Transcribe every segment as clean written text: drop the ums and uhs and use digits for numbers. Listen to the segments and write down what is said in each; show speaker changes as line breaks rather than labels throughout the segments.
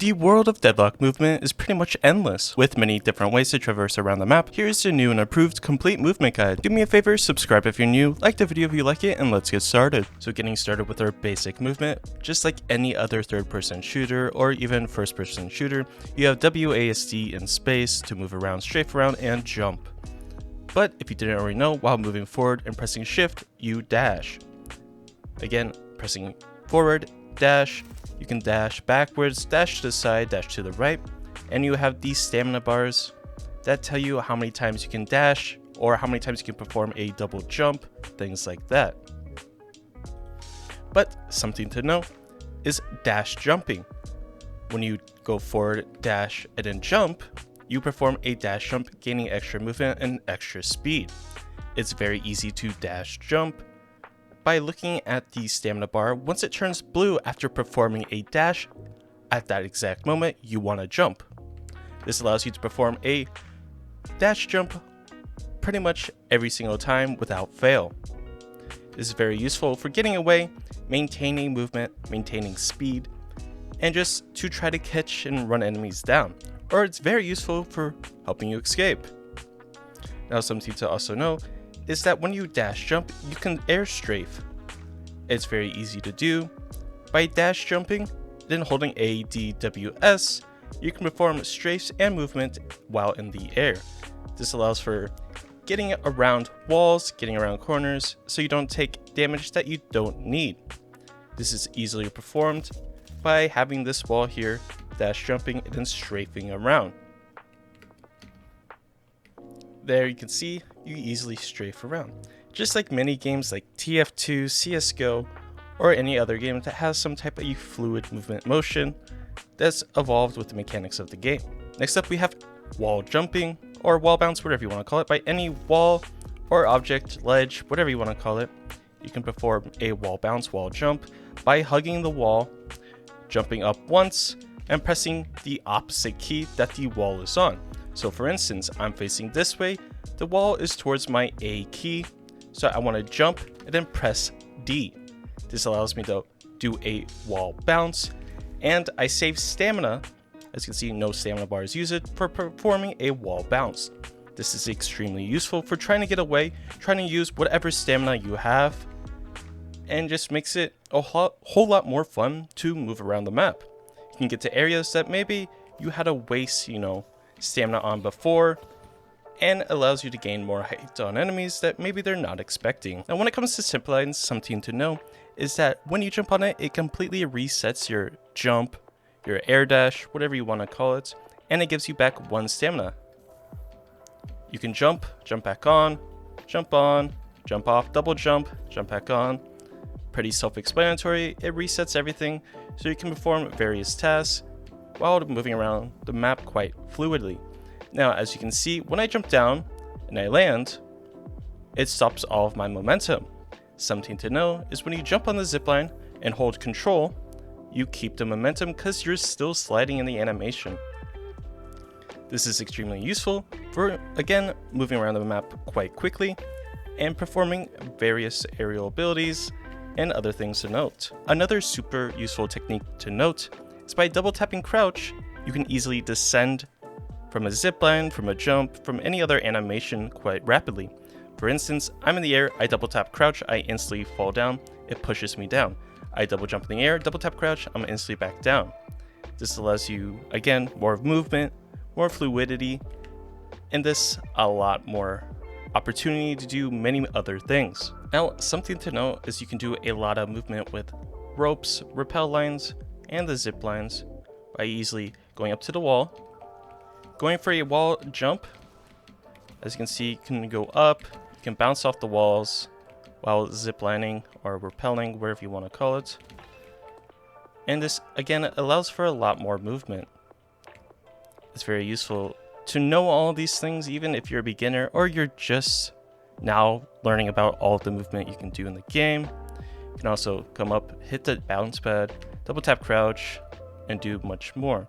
The world of Deadlock movement is pretty much endless, with many different ways to traverse around the map. Here's the new and improved complete movement guide. Do me a favor, subscribe if you're new, like the video if you like it, and let's get started. So getting started with our basic movement, just like any other third-person shooter or even first-person shooter, you have WASD in space to move around, strafe around, and jump. But if you didn't already know, while moving forward and pressing shift, you dash. Again, pressing forward, dash. You can dash backwards, dash to the side, dash to the right, and you have these stamina bars that tell you how many times you can dash or how many times you can perform a double jump, things like that. But something to know is dash jumping. When you go forward, dash, and then jump, you perform a dash jump, gaining extra movement and extra speed. It's very easy to dash jump by looking at the stamina bar. Once it turns blue after performing a dash, at that exact moment you want to jump. This allows you to perform a dash jump pretty much every single time without fail. This is very useful for getting away, maintaining movement, maintaining speed, and just to try to catch and run enemies down. Or it's very useful for helping you escape. Now, something to also know is that when you dash jump, you can air strafe. It's very easy to do. By dash jumping, then holding A, D, W, S, you can perform strafes and movement while in the air. This allows for getting around walls, getting around corners, so you don't take damage that you don't need. This is easily performed by having this wall here, dash jumping, and then strafing around. There you can see you easily strafe around. Just like many games like TF2, CSGO, or any other game that has some type of fluid movement motion that's evolved with the mechanics of the game. Next up we have wall jumping, or wall bounce, whatever you want to call it. By any wall or object, ledge, whatever you want to call it, you can perform a wall bounce, wall jump by hugging the wall, jumping up once, and pressing the opposite key that the wall is on. So for instance, I'm facing this way, the wall is towards my A key, so I want to jump and then press D. This allows me to do a wall bounce, and I save stamina. As you can see, no stamina bars used for performing a wall bounce. This is extremely useful for trying to get away, trying to use whatever stamina you have, and just makes it a whole lot more fun to move around the map. You can get to areas that maybe you had to waste, stamina on before, and allows you to gain more height on enemies that maybe they're not expecting. Now when it comes to Ziplines, something to know is that when you jump on it, it completely resets your jump, your air dash, whatever you want to call it, and it gives you back 1 stamina. You can jump back on, jump off, double jump back on. Pretty self-explanatory. It resets everything so you can perform various tasks while moving around the map quite fluidly. Now, as you can see, when I jump down and I land, it stops all of my momentum. Something to know is when you jump on the zipline and hold control, you keep the momentum because you're still sliding in the animation. This is extremely useful for, again, moving around the map quite quickly and performing various aerial abilities and other things to note. Another super useful technique to note is by double tapping crouch, you can easily descend from a zipline, from a jump, from any other animation quite rapidly. For instance, I'm in the air, I double tap crouch, I instantly fall down, it pushes me down. I double jump in the air, double tap crouch, I'm instantly back down. This allows you, again, more movement, more fluidity, and this a lot more opportunity to do many other things. Now, something to note is you can do a lot of movement with ropes, rappel lines, and the zip lines by easily going up to the wall, going for a wall jump. As you can see, you can go up, you can bounce off the walls while ziplining or rappelling, whatever you want to call it. And this, again, allows for a lot more movement. It's very useful to know all these things, even if you're a beginner or you're just now learning about all of the movement you can do in the game. You can also come up, hit the bounce pad, double tap crouch, and do much more.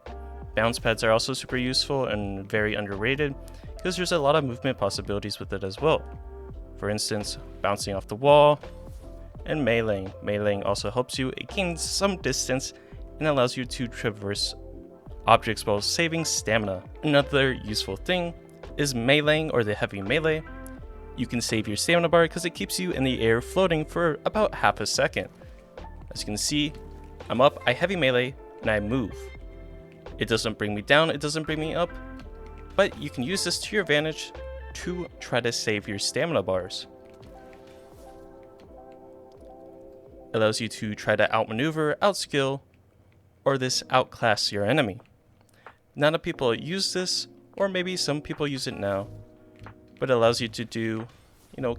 Bounce pads are also super useful and very underrated because there's a lot of movement possibilities with it as well. For instance, bouncing off the wall and meleeing. Meleeing also helps you gain some distance and allows you to traverse objects while saving stamina. Another useful thing is meleeing or the heavy melee. You can save your stamina bar because it keeps you in the air floating for about half a second. As you can see, I'm up, I heavy melee, and I move. It doesn't bring me down, it doesn't bring me up, but you can use this to your advantage to try to save your stamina bars. It allows you to try to outmaneuver, outskill, or this outclass your enemy. Not a people use this, or maybe some people use it now, but it allows you to do,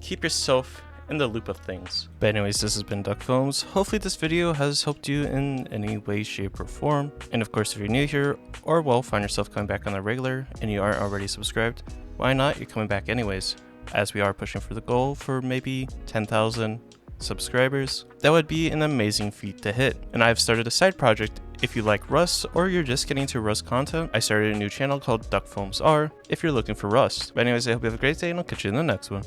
keep yourself in the loop of things. But anyways, this has been DuckFilms. Hopefully this video has helped you in any way, shape, or form. And of course, if you're new here, or find yourself coming back on the regular, and you aren't already subscribed, why not? You're coming back anyways, as we are pushing for the goal for maybe 10,000 subscribers. That would be an amazing feat to hit. And I've started a side project. If you like Rust or you're just getting into Rust content, I started a new channel called DuckFilms R if you're looking for Rust. But anyways, I hope you have a great day and I'll catch you in the next one.